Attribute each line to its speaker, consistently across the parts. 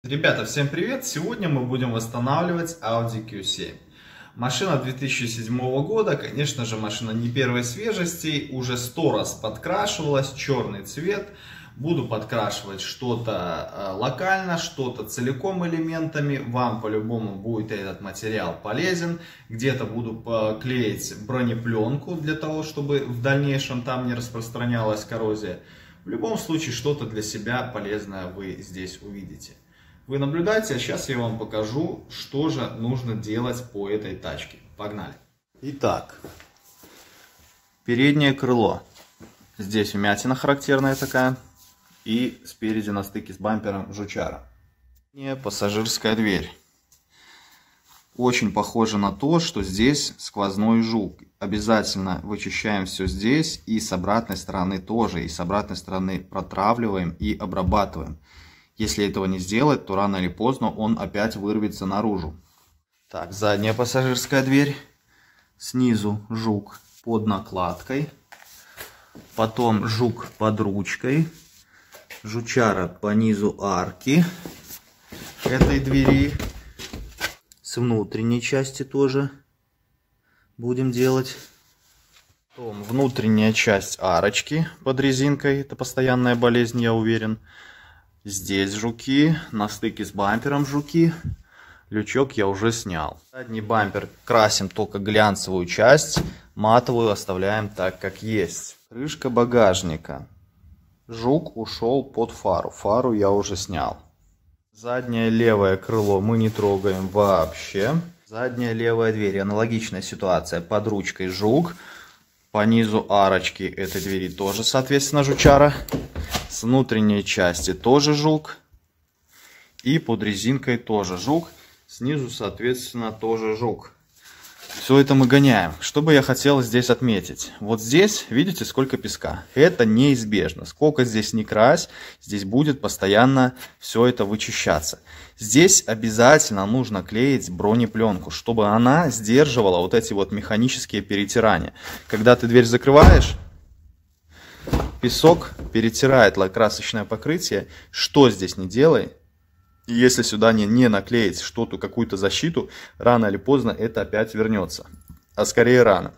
Speaker 1: Ребята, всем привет! Сегодня мы будем восстанавливать Audi Q7. Машина 2007 года, конечно же, машина не первой свежести, уже 100 раз подкрашивалась, черный цвет. Буду подкрашивать что-то локально, что-то целиком элементами. Вам по-любому будет этот материал полезен. Где-то буду клеить бронепленку для того, чтобы в дальнейшем там не распространялась коррозия. В любом случае, что-то для себя полезное вы здесь увидите. Вы наблюдайте, а сейчас я вам покажу, что же нужно делать по этой тачке. Погнали! Итак, переднее крыло. Здесь вмятина характерная такая. И спереди на стыке с бампером жучара. Пассажирская дверь. Очень похоже на то, что здесь сквозной жук. Обязательно вычищаем все здесь и с обратной стороны тоже. И с обратной стороны протравливаем и обрабатываем. Если этого не сделать, то рано или поздно он опять вырвется наружу. Так, задняя пассажирская дверь. Снизу жук под накладкой. Потом жук под ручкой. Жучара по низу арки этой двери. С внутренней части тоже будем делать. Потом внутренняя часть арочки под резинкой. Это постоянная болезнь, я уверен. Здесь жуки, на стыке с бампером жуки. Лючок я уже снял. Задний бампер красим только глянцевую часть, матовую оставляем так, как есть. Крышка багажника. Жук ушел под фару. Фару я уже снял. Заднее левое крыло мы не трогаем вообще. Задняя левая дверь. Аналогичная ситуация. Под ручкой жук. По низу арочки этой двери тоже, соответственно, жучара. С внутренней части тоже жук. И под резинкой тоже жук. Снизу, соответственно, тоже жук. Все это мы гоняем. Что бы я хотел здесь отметить? Вот здесь, видите, сколько песка. Это неизбежно. Сколько здесь ни крась, здесь будет постоянно все это вычищаться. Здесь обязательно нужно клеить бронепленку, чтобы она сдерживала вот эти вот механические перетирания. Когда ты дверь закрываешь, песок перетирает красочное покрытие. Что здесь не делай, и если сюда не наклеить что-то, какую-то защиту, рано или поздно это опять вернется. А скорее рано.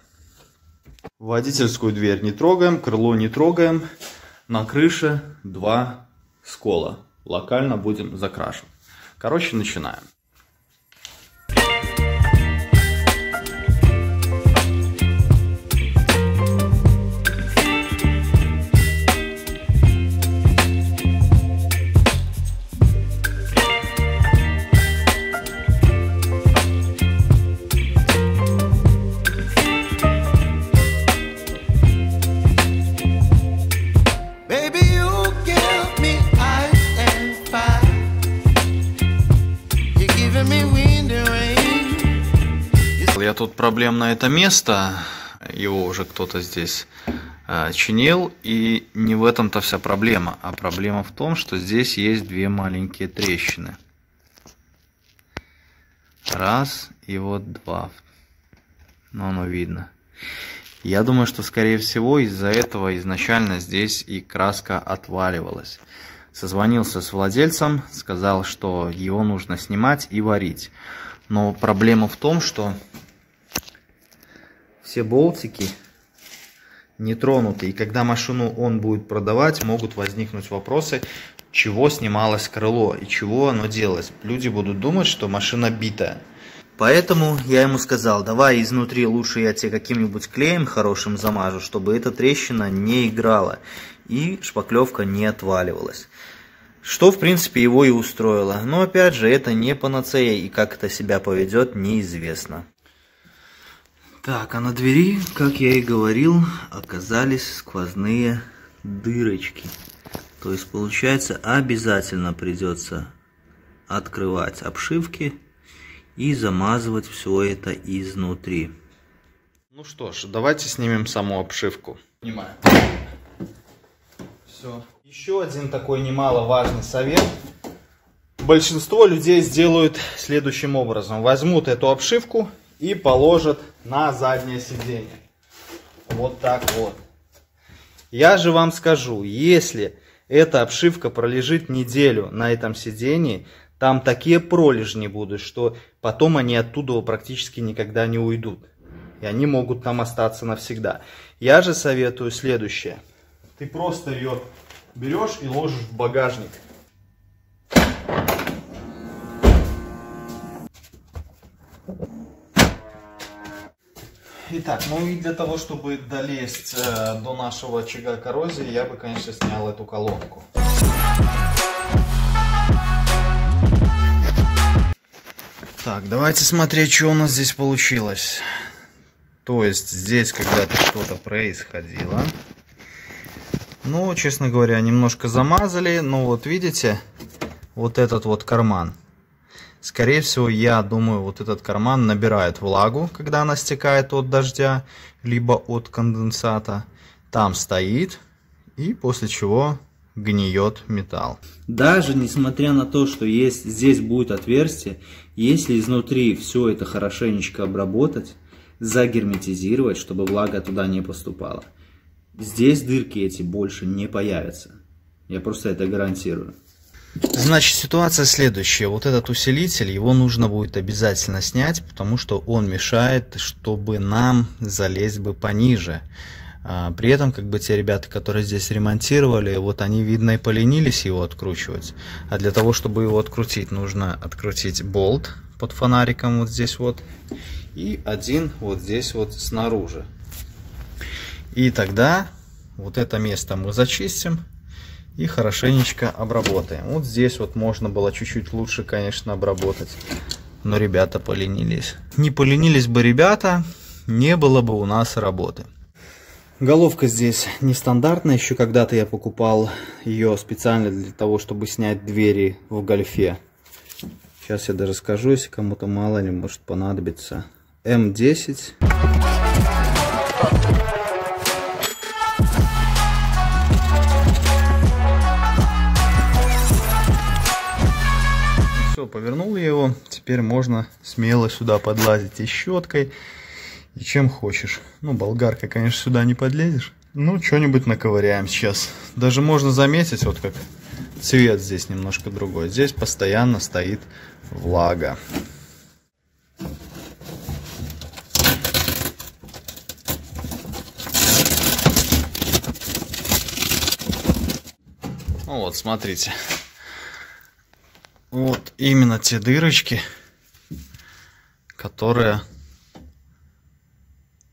Speaker 1: Водительскую дверь не трогаем, крыло не трогаем. На крыше 2 скола. Локально будем закрашивать. Короче, начинаем. Я тут проблемное это место, его уже кто-то здесь чинил, и не в этом-то вся проблема, а проблема в том, что здесь есть 2 маленькие трещины. Раз и вот 2. Ну, оно видно. Я думаю, что скорее всего из-за этого изначально здесь и краска отваливалась. Созвонился с владельцем, сказал, что его нужно снимать и варить. Но проблема в том, что все болтики не тронуты. И когда машину он будет продавать, могут возникнуть вопросы, чего снималось крыло и чего оно делалось. Люди будут думать, что машина битая. Поэтому я ему сказал, давай изнутри лучше я тебе каким-нибудь клеем хорошим замажу, чтобы эта трещина не играла и шпаклевка не отваливалась. Что, в принципе, его и устроило. Но, опять же, это не панацея, и как это себя поведет, неизвестно. Так, а на двери, как я и говорил, оказались сквозные дырочки. То есть, получается, обязательно придется открывать обшивки и замазывать все это изнутри. Ну что ж, давайте снимем саму обшивку. Снимаем. Все. Еще один такой немаловажный совет. Большинство людей сделают следующим образом. Возьмут эту обшивку и положат на заднее сиденье. Вот так вот. Я же вам скажу, если эта обшивка пролежит неделю на этом сидении, Там такие пролежни будут, что потом они оттуда практически никогда не уйдут. И они могут там остаться навсегда. Я же советую следующее. Ты просто ее берешь и ложишь в багажник. Итак, ну и для того, чтобы долезть до нашего очага коррозии, я бы, конечно, снял эту колонку. Так, давайте смотреть, что у нас здесь получилось. То есть здесь когда-то что-то происходило. Ну, честно говоря, немножко замазали. Но вот видите, вот этот вот карман. Скорее всего, я думаю, вот этот карман набирает влагу, когда она стекает от дождя, либо от конденсата. Там стоит, и после чего гниет металл. Даже несмотря на то, что здесь будет отверстие, если изнутри все это хорошенечко обработать, загерметизировать, чтобы влага туда не поступала, здесь дырки эти больше не появятся. Я просто это гарантирую. Значит, ситуация следующая. Вот этот усилитель, его нужно будет обязательно снять, потому что он мешает, чтобы нам залезть бы пониже. При этом, как бы, те ребята, которые здесь ремонтировали, вот они, видно, и поленились его откручивать. А для того, чтобы его открутить, нужно открутить болт под фонариком вот здесь вот. И один вот здесь вот снаружи. И тогда вот это место мы зачистим и хорошенечко обработаем. Вот здесь вот можно было чуть-чуть лучше, конечно, обработать, но ребята поленились. Не поленились бы ребята, не было бы у нас работы. Головка здесь нестандартная, еще когда-то я покупал ее специально для того, чтобы снять двери в гольфе. Сейчас я даже скажу, если кому-то мало ли может понадобиться. М10. Повернул я его, теперь можно смело сюда подлазить и щеткой, и чем хочешь. Ну, болгаркой, конечно, сюда не подлезешь. Ну, что-нибудь наковыряем сейчас. Даже можно заметить, вот как цвет здесь немножко другой. Здесь постоянно стоит влага. Ну вот, смотрите. Вот именно те дырочки, которые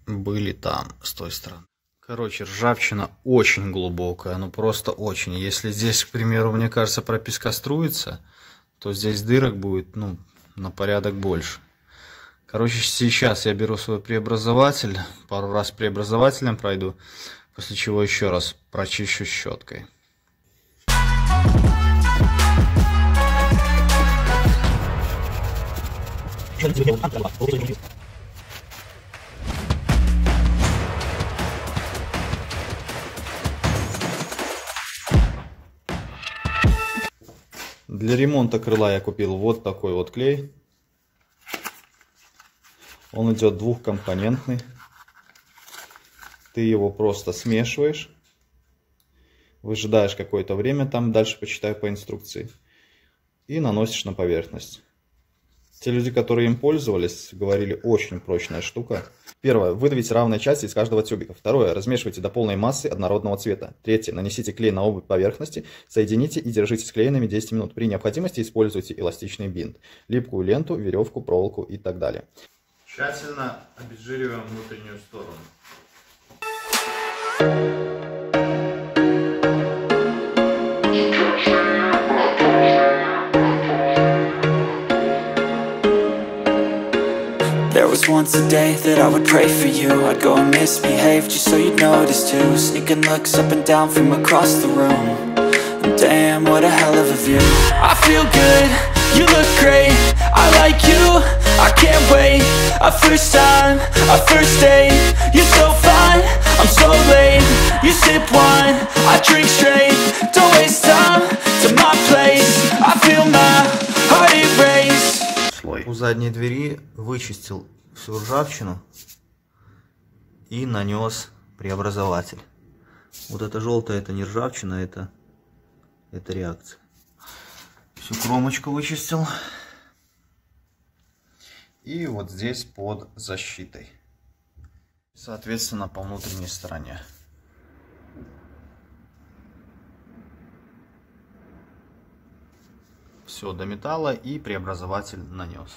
Speaker 1: были там, с той стороны. Короче, ржавчина очень глубокая, ну просто очень. Если здесь, к примеру, мне кажется, пропескоструится, то здесь дырок будет, ну, на порядок больше. Короче, сейчас я беру свой преобразователь, пару раз преобразователем пройду, после чего еще раз прочищу щеткой. Для ремонта крыла я купил вот такой вот клей. Он идет двухкомпонентный. Ты его просто смешиваешь, выжидаешь какое-то время, там дальше почитай по инструкции, и наносишь на поверхность. Те люди, которые им пользовались, говорили, очень прочная штука. Первое. Выдавите равные части из каждого тюбика. Второе. Размешивайте до полной массы однородного цвета. Третье. Нанесите клей на обе поверхности, соедините и держите склеенными 10 минут. При необходимости используйте эластичный бинт, липкую ленту, веревку, проволоку и так далее. Тщательно обезжириваем внутреннюю сторону.
Speaker 2: There was once a day that I would pray for you. I'd go and misbehave just so you'd notice too. Sneaking looks up and down from across the room. And damn, what a hell of a view. I feel good, you look great. I like you, I can't wait. A first time, a first date. You're so fine, I'm so late. You sip wine, I drink straight. Don't waste time to my place. I feel my heart erase.
Speaker 1: У задней двери вычистил всю ржавчину и нанес преобразователь. Вот это желтое, это не ржавчина, это реакция. Всю кромочку вычистил. И вот здесь под защитой. Соответственно, по внутренней стороне. Все до металла и преобразователь нанес.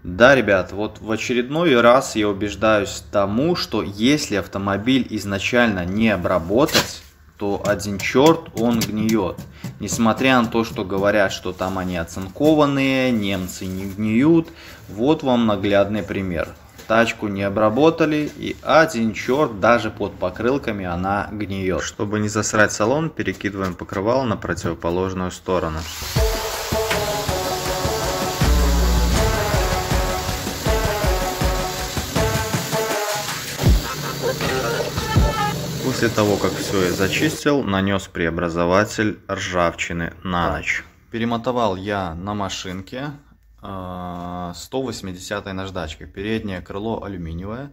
Speaker 1: Да, ребят, вот в очередной раз я убеждаюсь тому, что если автомобиль изначально не обработать, то один черт он гниет. Несмотря на то, что говорят, что там они оцинкованные, немцы не гниют. Вот вам наглядный пример. Тачку не обработали, и один черт даже под покрылками она гниет. Чтобы не засрать салон, перекидываем покрывало на противоположную сторону. После того, как все я зачистил, нанес преобразователь ржавчины на ночь. Перемотовал я на машинке 180-й наждачкой. Переднее крыло алюминиевое,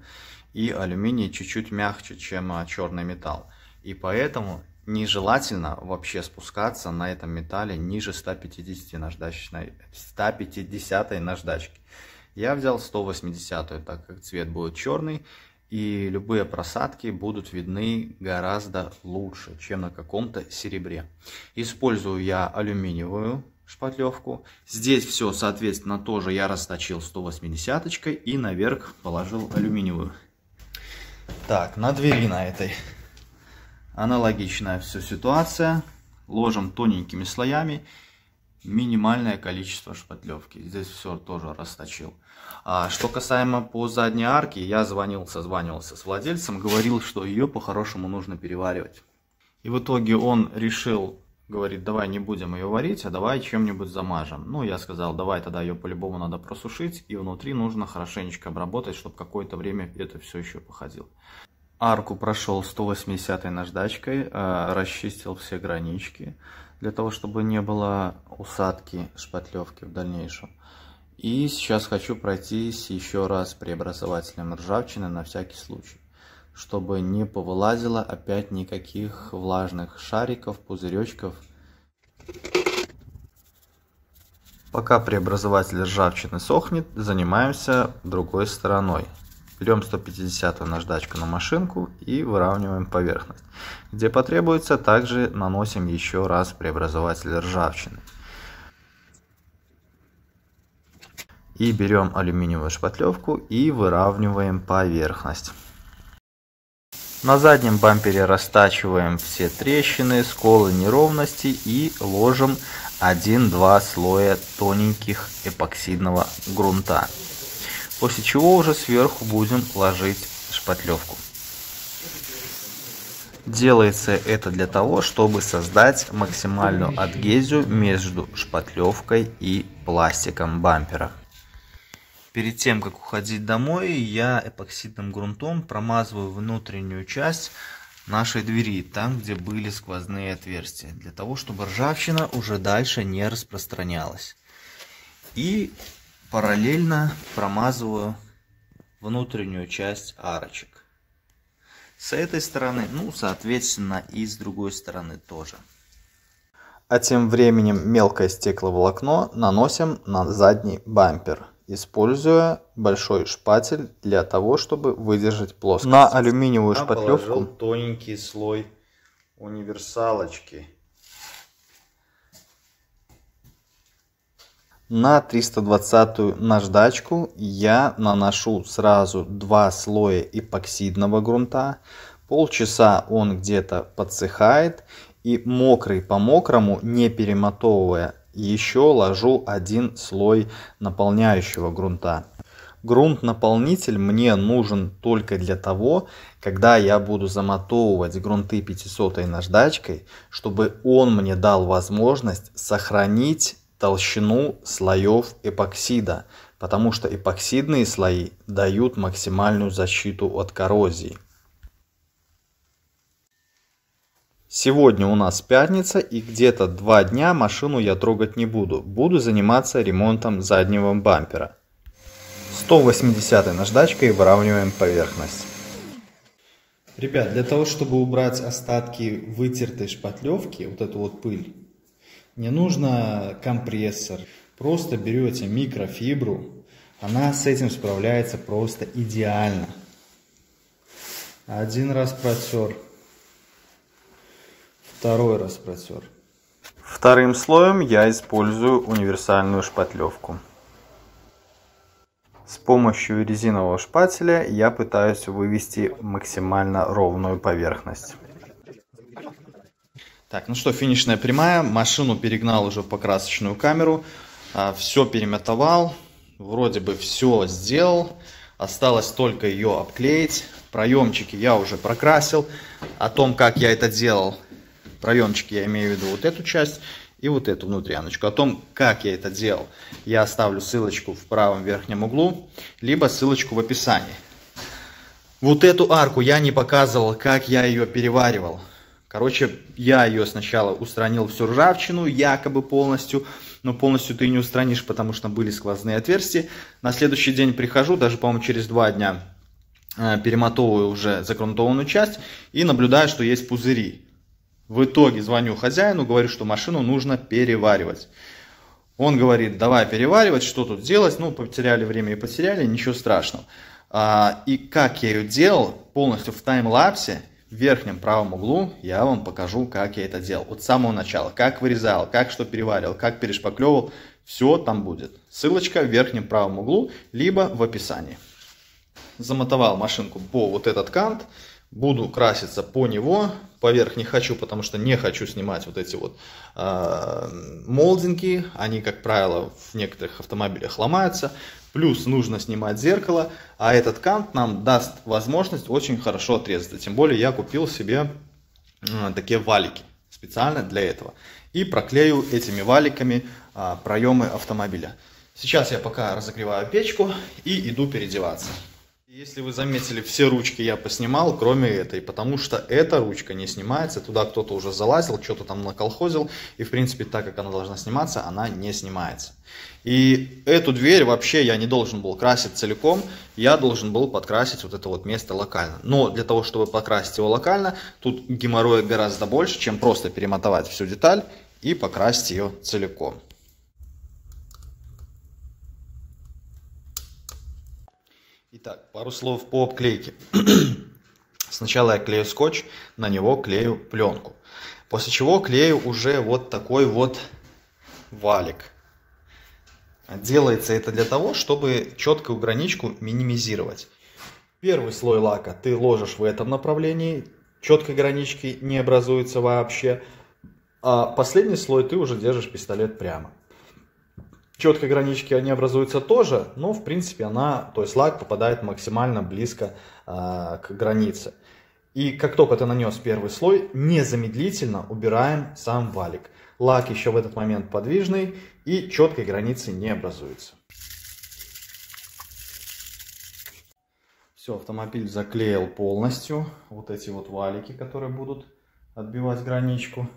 Speaker 1: и алюминий чуть-чуть мягче, чем черный металл. И поэтому нежелательно вообще спускаться на этом металле ниже 150-й наждачки. Я взял 180-ю, так как цвет будет черный. И любые просадки будут видны гораздо лучше, чем на каком-то серебре. Использую я алюминиевую шпатлевку. Здесь все, соответственно, тоже я расточил 180-очкой и наверх положил алюминиевую. Так, на двери на этой аналогичная все ситуация. Ложим тоненькими слоями. Минимальное количество шпатлевки. Здесь все тоже расточил. А что касаемо по задней арке, я созванивался с владельцем, говорил, что ее по-хорошему нужно переваривать. И в итоге он решил, говорит, давай не будем ее варить, а давай чем-нибудь замажем. Ну, я сказал, давай тогда ее по-любому надо просушить, и внутри нужно хорошенечко обработать, чтобы какое-то время это все еще походило. Арку прошел 180-й наждачкой, расчистил все гранички, для того, чтобы не было усадки шпатлевки в дальнейшем. И сейчас хочу пройтись еще раз преобразователем ржавчины на всякий случай, чтобы не повылазило опять никаких влажных шариков, пузыречков. Пока преобразователь ржавчины сохнет, занимаемся другой стороной. Берем 150-ю наждачку на машинку и выравниваем поверхность. Где потребуется, также наносим еще раз преобразователь ржавчины. И берем алюминиевую шпатлевку и выравниваем поверхность. На заднем бампере растачиваем все трещины, сколы, неровности и ложим 1-2 слоя тоненьких эпоксидного грунта. После чего уже сверху будем ложить шпатлевку. Делается это для того, чтобы создать максимальную адгезию между шпатлевкой и пластиком бампера. Перед тем, как уходить домой, я эпоксидным грунтом промазываю внутреннюю часть нашей двери, там, где были сквозные отверстия, для того, чтобы ржавчина уже дальше не распространялась. И параллельно промазываю внутреннюю часть арочек. С этой стороны, ну, соответственно, и с другой стороны тоже. А тем временем мелкое стекловолокно наносим на задний бампер, используя большой шпатель для того, чтобы выдержать плоскость. На алюминиевую шпатлевку положил тоненький слой универсалочки. На 320-ю наждачку я наношу сразу 2 слоя эпоксидного грунта. Полчаса он где-то подсыхает, и мокрый по мокрому, не перемотовывая, еще ложу 1 слой наполняющего грунта. Грунт-наполнитель мне нужен только для того, когда я буду замотовывать грунты 500-й наждачкой, чтобы он мне дал возможность сохранить толщину слоев эпоксида, потому что эпоксидные слои дают максимальную защиту от коррозии. Сегодня у нас пятница, и где-то 2 дня машину я трогать не буду. Буду заниматься ремонтом заднего бампера. 180-й наждачкой выравниваем поверхность. Ребят, для того, чтобы убрать остатки вытертой шпатлевки, вот эту вот пыль, Не нужно компрессор. Просто берете микрофибру. Она с этим справляется просто идеально. Один раз протер. Второй раз протер. Вторым слоем я использую универсальную шпатлевку. С помощью резинового шпателя я пытаюсь вывести максимально ровную поверхность. Так, ну что, финишная прямая. Машину перегнал уже в покрасочную камеру. Все перемотовал. Вроде бы все сделал. Осталось только ее обклеить. Проемчики я уже прокрасил. О том, как я это делал, проемчики я имею в виду вот эту часть и вот эту внутряночку. О том, как я это делал, я оставлю ссылочку в правом верхнем углу, либо ссылочку в описании. Вот эту арку я не показывал, как я ее переваривал. Короче, я ее сначала устранил всю ржавчину, якобы полностью, но полностью ты не устранишь, потому что были сквозные отверстия. На следующий день прихожу, даже, по-моему, через 2 дня перемотовываю уже загрунтованную часть и наблюдаю, что есть пузыри. В итоге звоню хозяину, говорю, что машину нужно переваривать. Он говорит, давай переваривать, что тут делать? Ну, потеряли время и потеряли, ничего страшного. И как я ее делал, полностью в таймлапсе, в верхнем правом углу, я вам покажу, как я это делал. От самого начала, как вырезал, как что переваривал, как перешпаклевывал, все там будет. Ссылочка в верхнем правом углу, либо в описании. Замотовал машинку по вот этот кант. Буду краситься по него. Поверх не хочу, потому что не хочу снимать вот эти вот молдинги. Они, как правило, в некоторых автомобилях ломаются. Плюс нужно снимать зеркало. А этот кант нам даст возможность очень хорошо отрезать. Тем более я купил себе такие валики специально для этого. И проклею этими валиками проемы автомобиля. Сейчас я пока разогреваю печку и иду переодеваться. Если вы заметили, все ручки я поснимал, кроме этой, потому что эта ручка не снимается, туда кто-то уже залазил, что-то там наколхозил, и в принципе, так как она должна сниматься, она не снимается. И эту дверь вообще я не должен был красить целиком, я должен был подкрасить вот это вот место локально. Но для того, чтобы покрасить его локально, тут геморроя гораздо больше, чем просто перемотовать всю деталь и покрасить ее целиком. Итак, пару слов по обклейке. Сначала я клею скотч, на него клею пленку. После чего клею уже вот такой вот валик. Делается это для того, чтобы четкую граничку минимизировать. Первый слой лака ты ложишь в этом направлении, четкой гранички не образуется вообще. А последний слой ты уже держишь пистолет прямо. Четкой гранички они образуются тоже, но в принципе то есть лак попадает максимально близко к границе. И как только ты нанес первый слой, незамедлительно убираем сам валик. Лак еще в этот момент подвижный и четкой границы не образуется. Все, автомобиль заклеил полностью. Вот эти вот валики, которые будут отбивать граничку,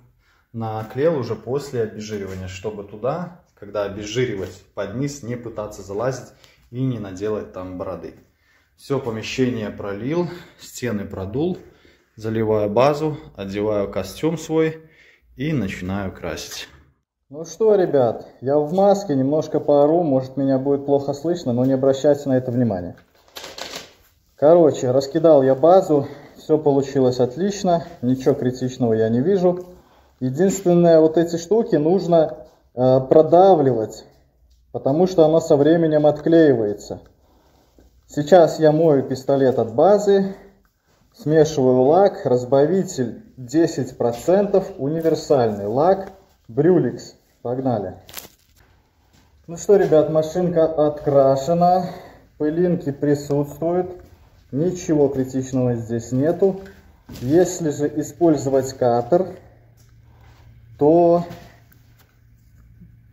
Speaker 1: наклеил уже после обезжиривания, чтобы туда, когда обезжиривать, под низ не пытаться залазить и не наделать там бороды. Все, помещение пролил, стены продул, заливаю базу, одеваю костюм свой и начинаю красить.
Speaker 3: Ну что, ребят, я в маске, немножко поору, может меня будет плохо слышно, но не обращайте на это внимания. Короче, раскидал я базу, все получилось отлично, ничего критичного я не вижу. Единственное, вот эти штуки нужно продавливать, потому что оно со временем отклеивается. Сейчас я мою пистолет от базы, смешиваю лак, разбавитель 10%, универсальный лак Брюликс. Погнали. Ну что, ребят, машинка открашена, пылинки присутствуют, ничего критичного здесь нету. Если же использовать катер, то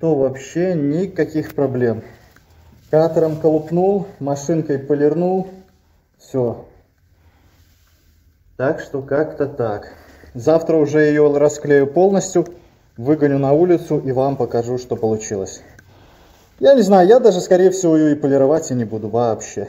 Speaker 3: вообще никаких проблем. Катером колупнул, машинкой полирнул, все. Так что как-то так. Завтра уже ее расклею полностью, выгоню на улицу и вам покажу, что получилось. Я не знаю, я даже скорее всего ее и полировать и не буду вообще.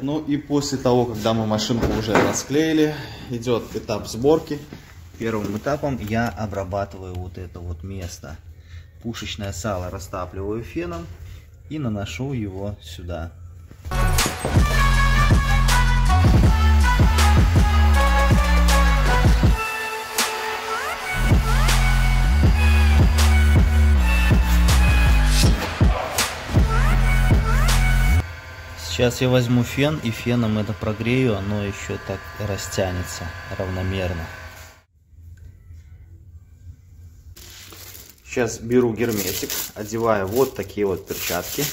Speaker 1: Ну и после того, когда мы машинку уже расклеили, идет этап сборки. Первым этапом я обрабатываю вот это вот место. Пушечное сало растапливаю феном и наношу его сюда. Сейчас я возьму фен и феном это прогрею, оно еще так растянется равномерно. Сейчас беру герметик, одеваю вот такие вот перчатки.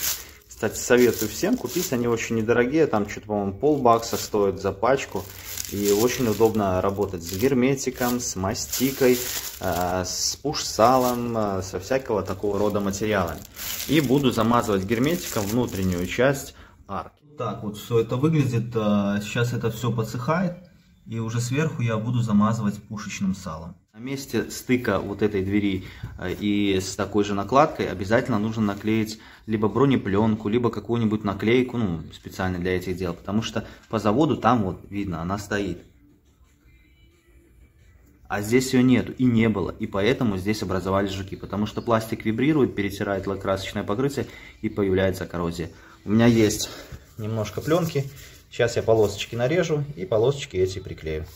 Speaker 1: Кстати, советую всем купить, они очень недорогие, там что-то, по-моему, $0,50 стоит за пачку. И очень удобно работать с герметиком, с мастикой, с пуш-салом, со всякого такого рода материалами. И буду замазывать герметиком внутреннюю часть арки. Так вот все это выглядит. Сейчас это все подсыхает. И уже сверху я буду замазывать пушечным салом. На месте стыка вот этой двери и с такой же накладкой обязательно нужно наклеить либо бронепленку, либо какую-нибудь наклейку, ну, специально для этих дел. Потому что по заводу там вот видно, она стоит. А здесь ее нету и не было. И поэтому здесь образовались жуки. Потому что пластик вибрирует, перетирает лаково-красочное покрытие и появляется коррозия. У меня есть немножко пленки. Сейчас я полосочки нарежу и полосочки эти приклею.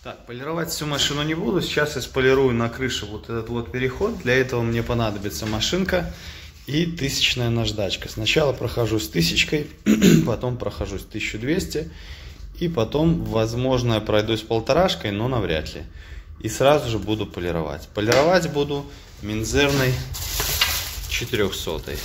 Speaker 1: Так, полировать всю машину не буду. Сейчас я сполирую на крыше вот этот вот переход. Для этого мне понадобится машинка и 1000-я наждачка. Сначала прохожусь 1000-кой, потом прохожусь 1200. И потом, возможно, я пройдусь 1,5-шкой, но навряд ли. И сразу же буду полировать. Полировать буду Мензерной 400-й.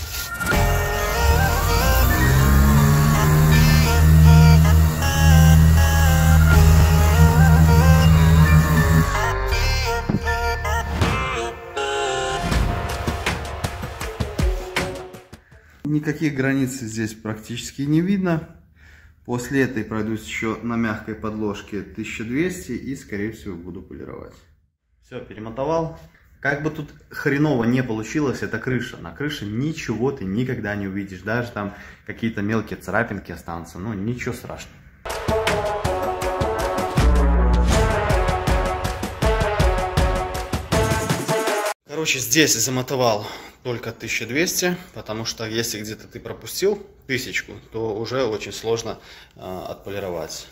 Speaker 1: Никаких границ здесь практически не видно. После этой пройдусь еще на мягкой подложке 1200 и, скорее всего, буду полировать. Все, перемотовал. Как бы тут хреново не получилось, это крыша. На крыше ничего ты никогда не увидишь. Даже там какие-то мелкие царапинки останутся. Ну, ничего страшного. Короче, здесь замотовал только 1200, потому что если где-то ты пропустил 1000, то уже очень сложно отполировать.